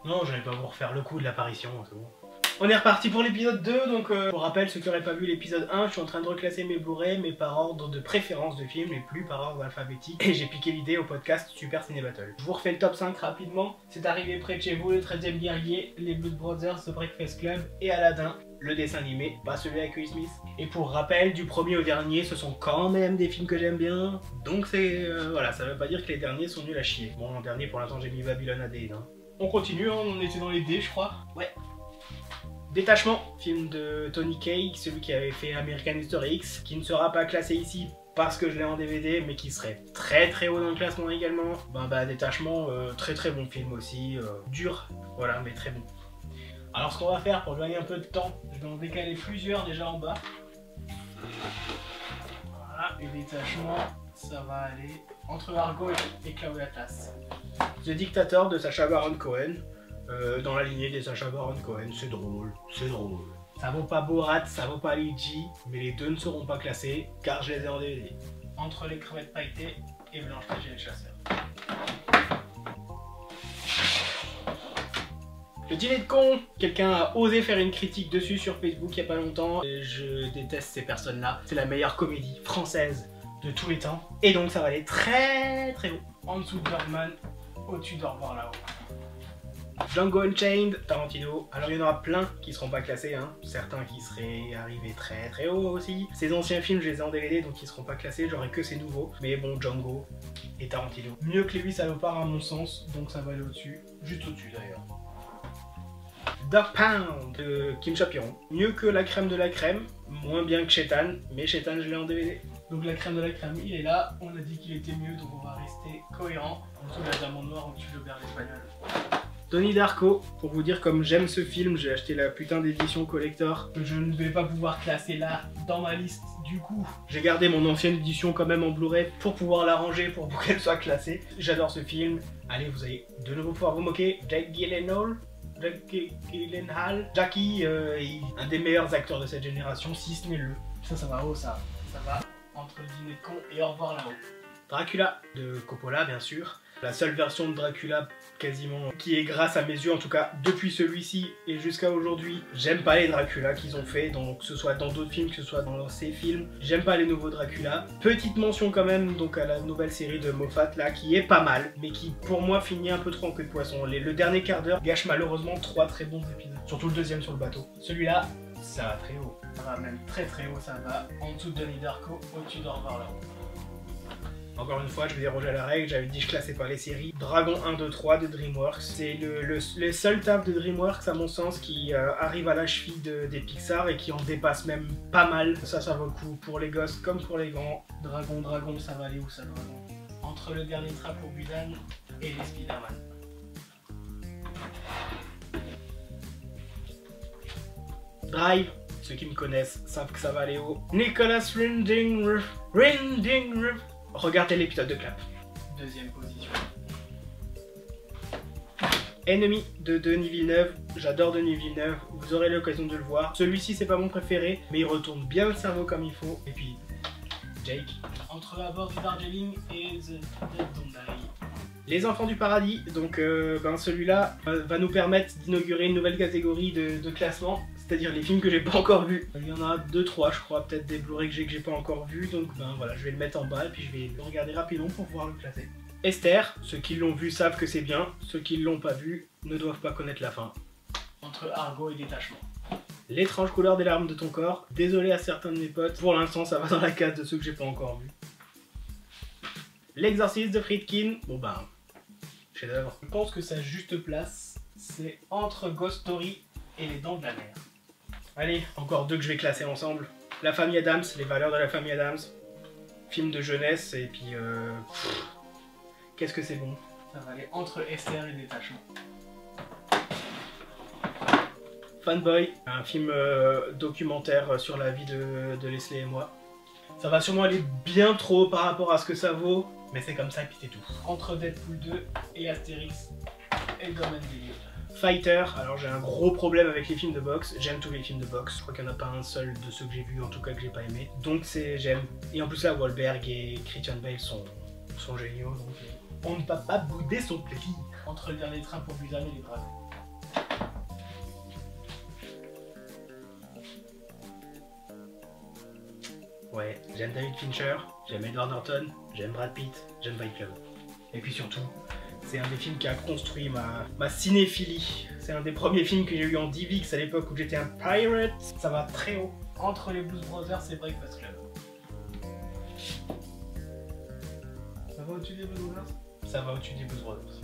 Non, j'allais pas vous refaire le coup de l'apparition, c'est bon. On est reparti pour l'épisode 2, donc pour rappel, ceux qui n'auraient pas vu l'épisode 1, je suis en train de reclasser mes Blu-ray, mais par ordre de préférence de films, et plus par ordre alphabétique. Et j'ai piqué l'idée au podcast Super Ciné Battle. Je vous refais le top 5 rapidement. C'est arrivé près de chez vous, le 13e guerrier, les Blues Brothers, The Breakfast Club et Aladdin, le dessin animé, pas celui avec Will Smith. Et pour rappel, du premier au dernier, ce sont quand même des films que j'aime bien. Donc c'est... voilà, ça veut pas dire que les derniers sont nuls à chier. Bon, en dernier, pour l'instant, j'ai mis Babylon AD, hein. On continue, hein, on était dans les D, je crois. Ouais. Détachement, film de Tony Kaye, celui qui avait fait American History X, qui ne sera pas classé ici parce que je l'ai en DVD, mais qui serait très très haut dans le classement également. Détachement, très très bon film aussi, dur, voilà, mais très bon. Alors ce qu'on va faire pour gagner un peu de temps, je vais en décaler plusieurs déjà en bas. Voilà, et Détachement, ça va aller entre Argo et Cloud Atlas. The Dictator de Sacha Baron Cohen. Dans la lignée des Sacha Baron Cohen, c'est drôle, c'est drôle. Ça vaut pas Borat, ça vaut pas Luigi, mais les deux ne seront pas classés car je les ai en DVD. Entre les crevettes pailletées et Blanche-Neige et le chasseur. Le dîner de con, quelqu'un a osé faire une critique dessus sur Facebook il y a pas longtemps. Et je déteste ces personnes-là. C'est la meilleure comédie française de tous les temps. Et donc ça va aller très très haut. En dessous de Birdman, au-dessus de Au revoir là-haut. Django Unchained, Tarantino. Alors il y en aura plein qui seront pas classés, hein. Certains qui seraient arrivés très très haut aussi. Ces anciens films, je les ai en DVD, donc ils seront pas classés, j'aurai que ces nouveaux. Mais bon, Django et Tarantino. Mieux que les 8 salopards à mon sens, donc ça va aller au-dessus. Juste au-dessus d'ailleurs. Dog Pound de Kim Chapiron. Mieux que La Crème de la Crème, moins bien que Shetan, mais Shetan je l'ai en DVD. Donc La Crème de la Crème, il est là, on a dit qu'il était mieux, donc on va rester cohérent. En dessous de la diamant noire, au-dessus de l'auberge espagnole. Donnie Darko, pour vous dire comme j'aime ce film, j'ai acheté la putain d'édition collector que je ne vais pas pouvoir classer là dans ma liste. Du coup, j'ai gardé mon ancienne édition quand même en Blu-ray pour pouvoir la ranger, pour qu'elle soit classée. J'adore ce film. Allez, vous allez de nouveau pouvoir vous moquer. Jackie, un des meilleurs acteurs de cette génération, si ce n'est le. Ça va haut, ça va entre le dîner de con et Au revoir là-haut. Dracula de Coppola, bien sûr. La seule version de Dracula quasiment qui est grâce à mes yeux, en tout cas depuis celui-ci et jusqu'à aujourd'hui. J'aime pas les Dracula qu'ils ont fait, donc que ce soit dans d'autres films, que ce soit dans ces films. J'aime pas les nouveaux Dracula. Petite mention quand même donc à la nouvelle série de Moffat là, qui est pas mal, mais qui pour moi finit un peu trop en queue de poisson. Le dernier quart d'heure gâche malheureusement 3 très bons épisodes, surtout le deuxième sur le bateau. Celui-là, ça va très haut. Ça va même très très haut, ça va en dessous de Donnie Darko, au-dessus d'Au revoir là-haut. Encore une fois, je vais déroger à la règle, j'avais dit que je classais pas les séries. Dragon 1, 2, 3 de DreamWorks. C'est le seul taf de DreamWorks, à mon sens, qui arrive à la cheville des Pixar et qui en dépasse même pas mal. Ça vaut le coup pour les gosses comme pour les grands. Dragon, ça va aller où ça, Dragon? Entre le dernier train pour Budan et les Spider-Man. Drive, ceux qui me connaissent savent que ça va aller haut. Nicholas Winding Refn. Regardez l'épisode de Clap. Deuxième position. Ennemi de Denis Villeneuve. J'adore Denis Villeneuve. Vous aurez l'occasion de le voir. Celui-ci, c'est pas mon préféré, mais il retourne bien le cerveau comme il faut. Et puis, Jake. Entre la bord du Darjeeling et The Dead Don't Die. Les Enfants du Paradis. Donc, celui-là va nous permettre d'inaugurer une nouvelle catégorie de classement. C'est-à-dire les films que j'ai pas encore vus. Il y en a 2-3 je crois, peut-être des Blu-ray que j'ai pas encore vus, donc voilà, je vais le mettre en bas et puis je vais le regarder rapidement pour pouvoir le classer. Esther, ceux qui l'ont vu savent que c'est bien, ceux qui l'ont pas vu ne doivent pas connaître la fin. Entre Argo et Détachement. L'étrange couleur des larmes de ton corps, désolé à certains de mes potes, pour l'instant ça va dans la case de ceux que j'ai pas encore vus. L'exorcisme de Friedkin, chef d'œuvre. Je pense que sa juste place, c'est entre Ghost Story et Les Dents de la Mer. Allez, encore deux que je vais classer ensemble. La famille Adams, les valeurs de la famille Adams. Film de jeunesse, et puis qu'est-ce que c'est bon. Ça va aller entre Esther et Détachement. Fanboy, un film documentaire sur la vie de Leslie et moi. Ça va sûrement aller bien trop par rapport à ce que ça vaut, mais c'est comme ça et puis c'est tout. Entre Deadpool 2 et Astérix et le domaine des livres. Fighter, alors j'ai un gros problème avec les films de boxe, j'aime tous les films de boxe, je crois qu'il n'y en a pas un seul de ceux que j'ai vus en tout cas que j'ai pas aimé, donc j'aime. Et en plus là, Wahlberg et Christian Bale sont géniaux, donc on ne peut pas bouder son plaisir. Entre le dernier train pour Busan et les dragons. Ouais, j'aime David Fincher, j'aime Edward Norton, j'aime Brad Pitt, j'aime Fight Club. Et puis surtout, c'est un des films qui a construit ma cinéphilie. C'est un des premiers films que j'ai eu en DivX à l'époque où j'étais un pirate. Ça va très haut. Entre les Blues Brothers et Breakfast Club. Ça va au-dessus des Blues Brothers? Ça va au-dessus des Blues Brothers.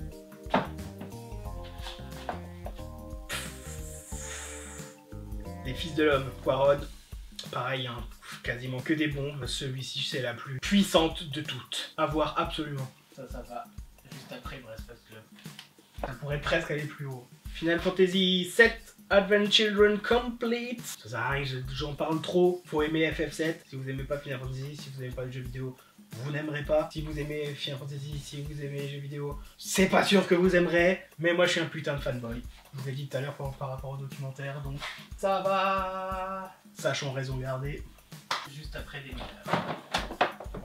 Les Fils de l'Homme, Quaron. Pareil, hein, quasiment que des bombes. Celui-ci, c'est la plus puissante de toutes. À voir absolument. Ça va juste après Breakfast Club. Ça pourrait presque aller plus haut. Final Fantasy VII Advent Children Complete. Ça sert à rien, j'en parle trop. Faut aimer FF7. Si vous aimez pas Final Fantasy, si vous n'aimez pas les jeux vidéo, vous n'aimerez pas. Si vous aimez Final Fantasy, si vous aimez les jeux vidéo, c'est pas sûr que vous aimerez. Mais moi, je suis un putain de fanboy. Je vous ai dit tout à l'heure par rapport au documentaire, donc ça va. Sachant raison garder. Juste après des mineurs.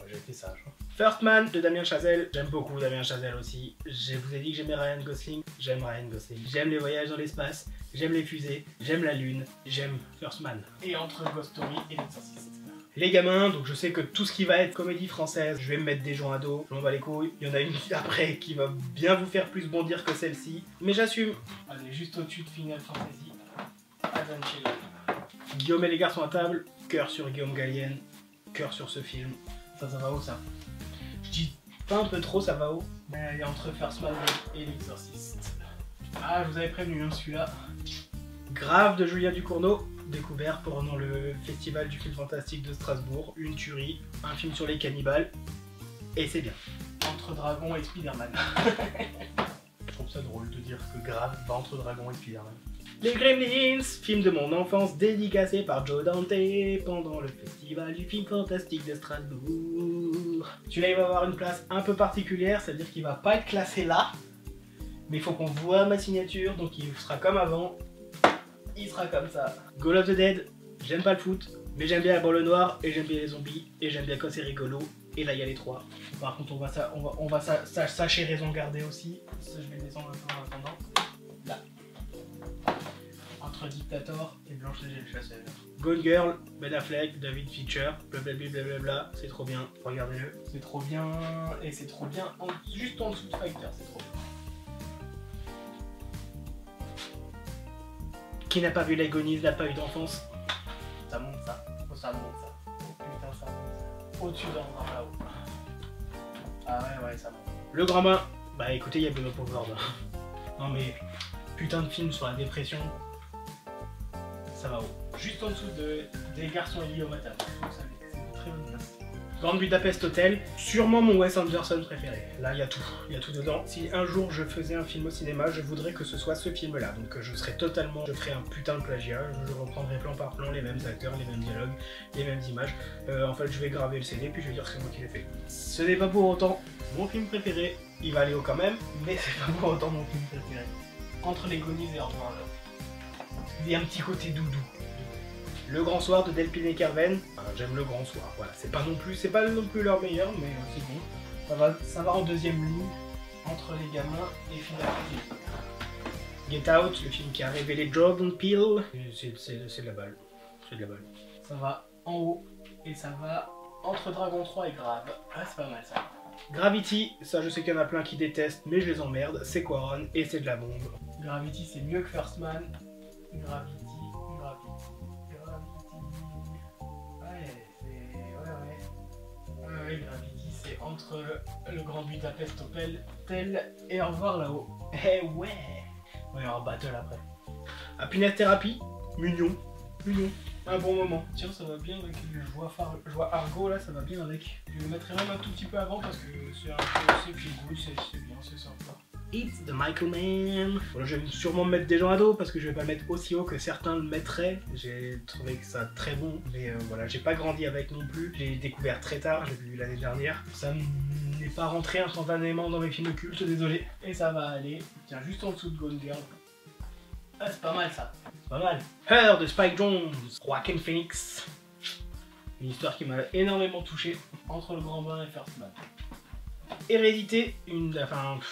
J'ai été sage. First Man de Damien Chazelle. J'aime beaucoup Damien Chazelle aussi. Je vous ai dit que j'aimais Ryan Gosling. J'aime Ryan Gosling. J'aime les voyages dans l'espace. J'aime les fusées. J'aime la lune. J'aime First Man. Et entre Ghost Story et L'Exorciste. Les gamins, donc je sais que tout ce qui va être comédie française, je vais me mettre des gens à dos, je m'en bats les couilles. Il y en a une après qui va bien vous faire plus bondir que celle-ci, mais j'assume. Allez, juste au-dessus de Final Fantasy, Advent Children. Guillaume et les garçons à table, cœur sur Guillaume Gallienne, cœur sur ce film. Ça va haut ça. Je dis pas un peu trop, ça va haut, mais il est entre First Man et L'Exorciste. Ah, je vous avais prévenu, hein, celui-là. Grave de Julien Ducournau. Découvert pendant le festival du film fantastique de Strasbourg, une tuerie, un film sur les cannibales, et c'est bien. Entre Dragon et Spider-Man. Je trouve ça drôle de dire que Grave va entre Dragon et Spider-Man. Les Gremlins, film de mon enfance dédicacé par Joe Dante pendant le festival du film fantastique de Strasbourg. Celui-là il va avoir une place un peu particulière, c'est-à-dire qu'il va pas être classé là, mais il faut qu'on voit ma signature, donc il sera comme avant. Il sera comme ça. Call of the Dead, j'aime pas le foot, mais j'aime bien la balle noire, et j'aime bien les zombies, et j'aime bien quand c'est rigolo, et là il y a les trois. Par contre on va sachez raison garder aussi, ça je vais descendre un peu en attendant. Là. Entre Dictator et Blanche Neige et le Chasseur. Gone Girl, Ben Affleck, David Fincher, blablabla, c'est trop bien, regardez-le. C'est trop bien, et c'est trop bien, juste en dessous de Fighter, c'est trop bien. Qui n'a pas vu l'agonie n'a pas eu d'enfance. Ça monte ça. Oh, ça monte ça. Oh putain ça monte. Au-dessus d'un bras là-haut. Ah ouais ça monte. Le grand bain. Bah écoutez, il y a Benoît Poulvord. Non mais putain de film sur la dépression. Ça va haut. Juste en dessous des garçons et Guillaume à table. C'est une très bonne place. Grand Budapest Hotel, sûrement mon Wes Anderson préféré. Là, il y a tout dedans. Si un jour je faisais un film au cinéma, je voudrais que ce soit ce film-là. Donc je ferais un putain de plagiat. Je reprendrai plan par plan les mêmes acteurs, les mêmes dialogues, les mêmes images. En fait, je vais graver le CD puis je vais dire que c'est moi qui l'ai fait. Ce n'est pas pour autant mon film préféré. Il va aller haut quand même, mais c'est pas pour autant mon film préféré. Entre les Goonies et Orphan, il y a un petit côté doudou. Le Grand Soir de Delphine et Kerven, j'aime le Grand Soir, voilà, c'est pas non plus leur meilleur, mais c'est bon. Ça va en deuxième ligne, entre les gamins et Final Fantasy. Get Out, le film qui a révélé Jordan Peele, c'est de la balle, c'est de la balle. Ça va en haut, et ça va entre Dragon 3 et Grave, ah c'est pas mal ça. Gravity, ça je sais qu'il y en a plein qui détestent, mais je les emmerde, c'est Quaron, et c'est de la bombe. Gravity c'est mieux que First Man, Gravity. Ouais, Gravity, c'est entre le Grand Budapest Hotel et Au revoir là-haut. Eh ouais. On va y avoir battle après. Happiness Therapy, mignon, un bon moment. Tiens, ça va bien avec je vois Argo là, ça va bien avec. Je le mettrai même un tout petit peu avant parce que c'est un peu feel good, c'est bien, c'est sympa. It's the Michael Man. Voilà, je vais sûrement me mettre des gens à dos parce que je vais pas le mettre aussi haut que certains le mettraient. J'ai trouvé que ça très bon, mais voilà, j'ai pas grandi avec non plus. J'ai découvert très tard, j'ai vu l'année dernière. Ça n'est pas rentré instantanément dans mes films cultes, désolé. Et ça va aller, tiens, juste en dessous de Gone Girl. Ah, c'est pas mal ça, c'est pas mal. Her de Spike Jonze, Joaquin Phoenix. Une histoire qui m'a énormément touché entre le grand bain et First Man. Hérédité,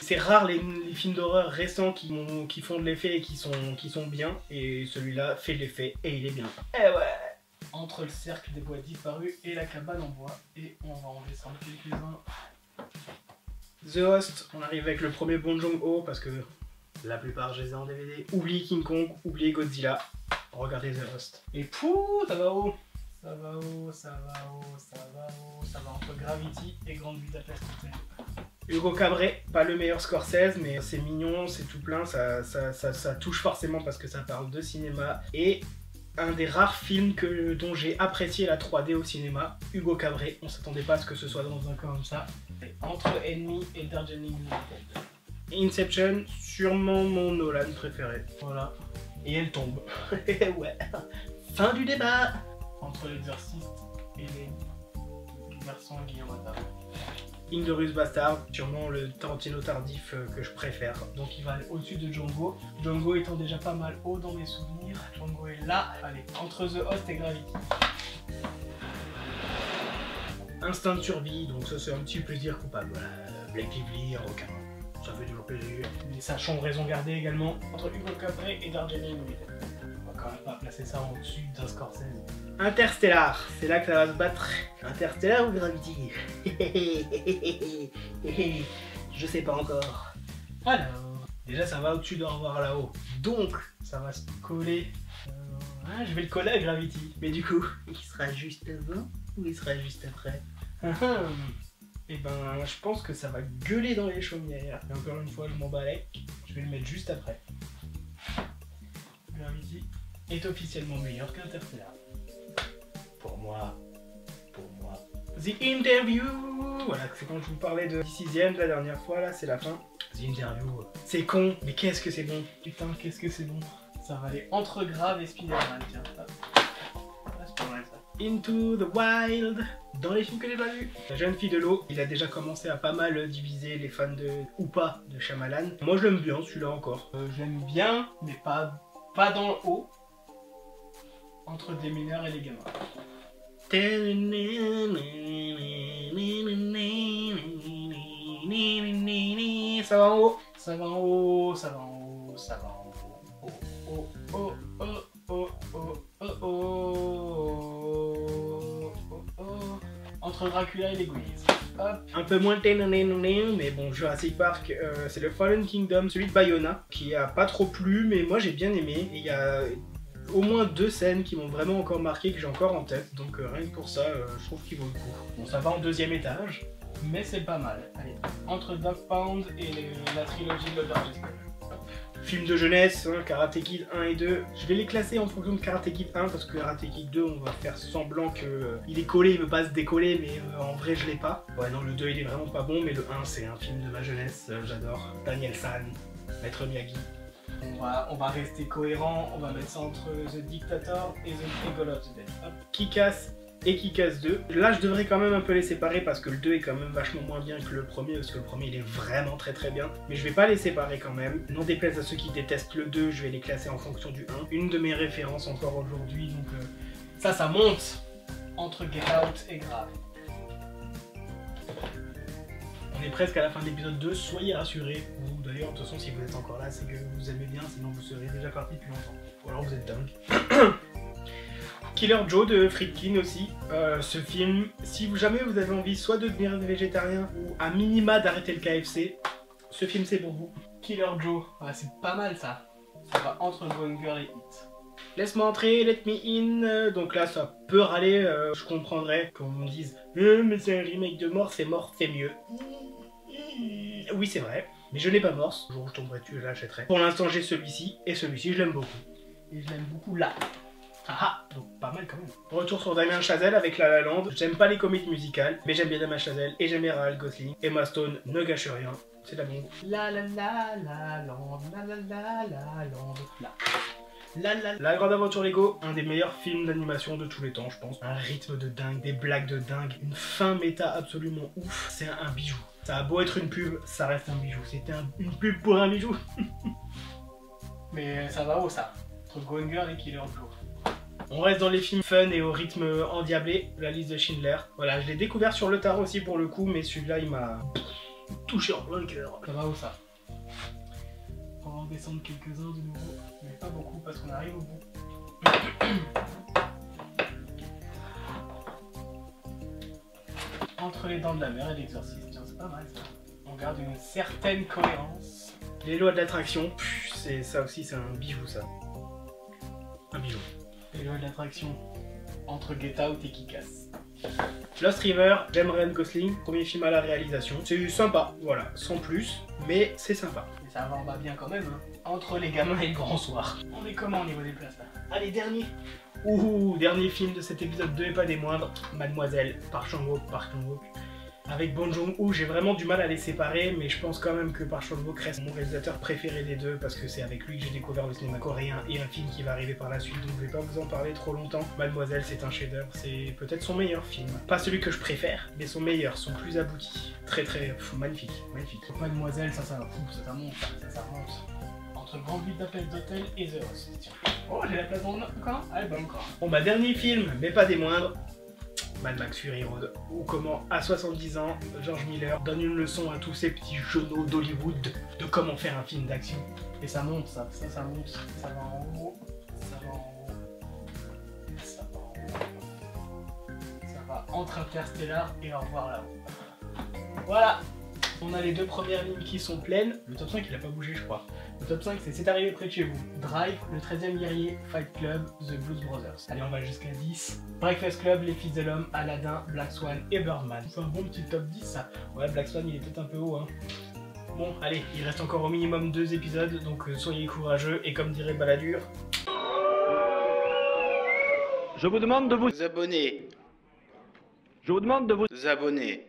c'est rare les films d'horreur récents qui font de l'effet et qui sont bien, et celui-là fait de l'effet et il est bien. Eh ouais. entre le cercle des bois disparus et la cabane en bois. Et on va en descendre quelques-uns. The Host, on arrive avec le premier Bong Joon-ho parce que la plupart je les ai en DVD. Oubliez King Kong, oubliez Godzilla, regardez The Host. Et pouh, ça va haut. Ça va haut, ça va haut, ça va haut, ça va entre Gravity et Grand Budapest Hotel. Hugo Cabret, pas le meilleur Scorsese, mais c'est mignon, c'est tout plein, ça touche forcément parce que ça parle de cinéma. Et un des rares films dont j'ai apprécié la 3D au cinéma, Hugo Cabret. On s'attendait pas à ce que ce soit dans un cas comme ça. Entre Enemy et Darjeeling Limited. Inception, sûrement mon Nolan préféré. Voilà. Et elle tombe. Ouais. Fin du débat. Entre l'exorciste et les garçons Guillaume Attard. Inglourious Bastard, sûrement le Tarantino tardif que je préfère. Donc il va aller au-dessus de Django. Django étant déjà pas mal haut dans mes souvenirs. Django est là. Allez, entre The Host et Gravity. Instinct de survie, donc ça c'est un petit plaisir coupable. Voilà. Blake Lively, requin. Ça fait toujours plaisir. Mais sachons raison garder également entre Hugo Cabret et Darjeeling Limited. On va quand même pas placer ça au-dessus d'un Scorsese. Interstellar, c'est là que ça va se battre. Interstellar ou Gravity? Je sais pas encore. Alors, déjà ça va au-dessus de Au revoir là-haut. Donc, ça va se coller. Je vais le coller à Gravity. Mais du coup, il sera juste avant ou il sera juste après? Et ben, je pense que ça va gueuler dans les chaumières. Et encore une fois, je m'en balais. Je vais le mettre juste après. Gravity est officiellement meilleur qu'Interstellar. Pour moi. The Interview. Voilà, c'est quand je vous parlais de 6ème la dernière fois, là, c'est la fin. The Interview. C'est con, mais qu'est-ce que c'est bon. Putain, qu'est-ce que c'est bon. Ça va aller entre Grave et Spider-Man, tiens. C'est pas mal ça. Into the Wild. Dans les films que j'ai pas vus. La jeune fille de l'eau, il a déjà commencé à pas mal diviser les fans ou pas de Shyamalan. Moi je l'aime bien, celui-là encore. Je l'aime bien, mais pas dans le haut. Entre des mineurs et les gamins. Ça va en haut. Ça va en haut, ça va en haut, ça va en haut. Oh, oh, oh, oh, oh, oh, oh, oh, oh, oh. Entre Dracula et l'égoïsme. Un peu moins mais bon, Jurassic Park, c'est le Fallen Kingdom, celui de Bayona, qui a pas trop plu, mais moi j'ai bien aimé. Et il y a au moins 2 scènes qui m'ont vraiment encore marqué, que j'ai encore en tête, donc rien que pour ça, je trouve qu'il vaut le coup. Bon, ça va en 2ème étage, mais c'est pas mal. Allez, entre Dog Pound et la trilogie de L'Auberge Espagnole. Film de jeunesse, hein, Karate Kid 1 et 2. Je vais les classer en fonction de Karate Kid 1 parce que Karate Kid 2, on va faire semblant que il est collé, il veut pas se décoller, mais en vrai je l'ai pas. Ouais non, le 2 il est vraiment pas bon, mais le 1 c'est un film de ma jeunesse, j'adore. Daniel San, Maître Miyagi. On va rester cohérent, on va mettre ça entre The Dictator et The Eagle of the Dead. Kick-Ass et Kick-Ass 2. Là je devrais quand même un peu les séparer parce que le 2 est quand même vachement moins bien que le premier, parce que le premier il est vraiment très bien. Mais je vais pas les séparer quand même. Non déplaise à ceux qui détestent le 2, je vais les classer en fonction du 1. Une de mes références encore aujourd'hui, donc ça monte entre Get Out et Grave. On est presque à la fin de l'épisode 2, soyez rassurés. Ou d'ailleurs, de toute façon, si vous êtes encore là, c'est que vous aimez bien, sinon vous serez déjà parti depuis longtemps. Ou alors vous êtes dingue. Killer Joe de Friedkin aussi. Ce film, si jamais vous avez envie soit de devenir végétarien ou à minima d'arrêter le KFC, ce film c'est pour vous. Killer Joe, ouais, c'est pas mal ça. Ça va entre Gonger et Hit. Laisse-moi entrer, let me in. Donc là, ça peut râler, je comprendrais qu'on me dise mais c'est un remake de Morse, c'est mort, c'est mieux. Oui, c'est vrai, mais je n'ai pas Morse. Le jour où je tomberai dessus, je l'achèterai. Pour l'instant, j'ai celui-ci, et celui-ci, je l'aime beaucoup. Et je l'aime beaucoup là. Ah, donc pas mal quand même. Retour sur Damien Chazelle avec La La Land. J'aime pas les comédies musicales, mais j'aime bien Damien Chazelle et j'aime bien Ryan Gosling. Emma Stone ne gâche rien, c'est la bombe. La la la la land, la la la la land, là. La Grande Aventure Lego, un des meilleurs films d'animation de tous les temps, je pense. Un rythme de dingue, des blagues de dingue, une fin méta absolument ouf. C'est un bijou. Ça a beau être une pub, ça reste un bijou. C'était une pub pour un bijou. Mais ça va haut ça, entre Gonger et Killer Joe. On reste dans les films fun et au rythme endiablé, La Liste de Schindler. Voilà, je l'ai découvert sur le tard aussi pour le coup, mais celui-là il m'a touché en plein cœur. Ça va où ça? On va en descendre quelques-uns de nouveau, mais pas beaucoup parce qu'on arrive au bout. Entre les dents de la mer et l'exorciste. Tiens, c'est pas mal ça. On garde une certaine cohérence. Les lois de l'attraction, c'est ça aussi, c'est un bijou ça. Un bijou. Les lois de l'attraction entre Get Out et Kick-Ass. Lost River, j'aime Ryan Gosling, premier film à la réalisation. C'est sympa, voilà, sans plus, mais c'est sympa. Et ça va en bas bien quand même, hein. Entre les gamins et le grand soir. On est comment au niveau des places là? Allez, dernier. Ouh, dernier film de cet épisode 2 et pas des moindres, Mademoiselle, par Chan-wook, avec Bong Joon-ho. J'ai vraiment du mal à les séparer, mais je pense quand même que Park Chan-wook reste mon réalisateur préféré des deux, parce que c'est avec lui que j'ai découvert le cinéma coréen et un film qui va arriver par la suite, donc je vais pas vous en parler trop longtemps. Mademoiselle, c'est un chef-d'œuvre, c'est peut-être son meilleur film. Pas celui que je préfère, mais son meilleur, son plus abouti. Très magnifique, magnifique. Mademoiselle, ça monte, ça monte. Entre Grande Ville d'Appel d'Hôtel et The Host. Tiens. Oh, j'ai la place dans le camp. Allez, bon encore. Bon, bah dernier film, mais pas des moindres. Mad Max Fury Road, ou comment, à 70 ans, George Miller donne une leçon à tous ces petits genoux d'Hollywood de comment faire un film d'action. Et ça monte, ça monte, ça va en haut, ça va en haut, ça va en haut, ça va entre Interstellar et au revoir là-haut. Voilà, on a les deux premières lignes qui sont pleines. Le top 5 il a pas bougé je crois. Le top 5 c'est arrivé près de chez vous. Drive, Le 13e guerrier, Fight Club, The Blues Brothers. Allez on va jusqu'à 10. Breakfast Club, Les Fils de l'Homme, Aladdin, Black Swan et Birdman. C'est un bon petit top 10 ça. Ouais, Black Swan il est peut-être un peu haut hein. Bon allez, il reste encore au minimum 2 épisodes, donc soyez courageux et comme dirait Balladur, je vous demande de vous abonner. Je vous demande de vous abonner.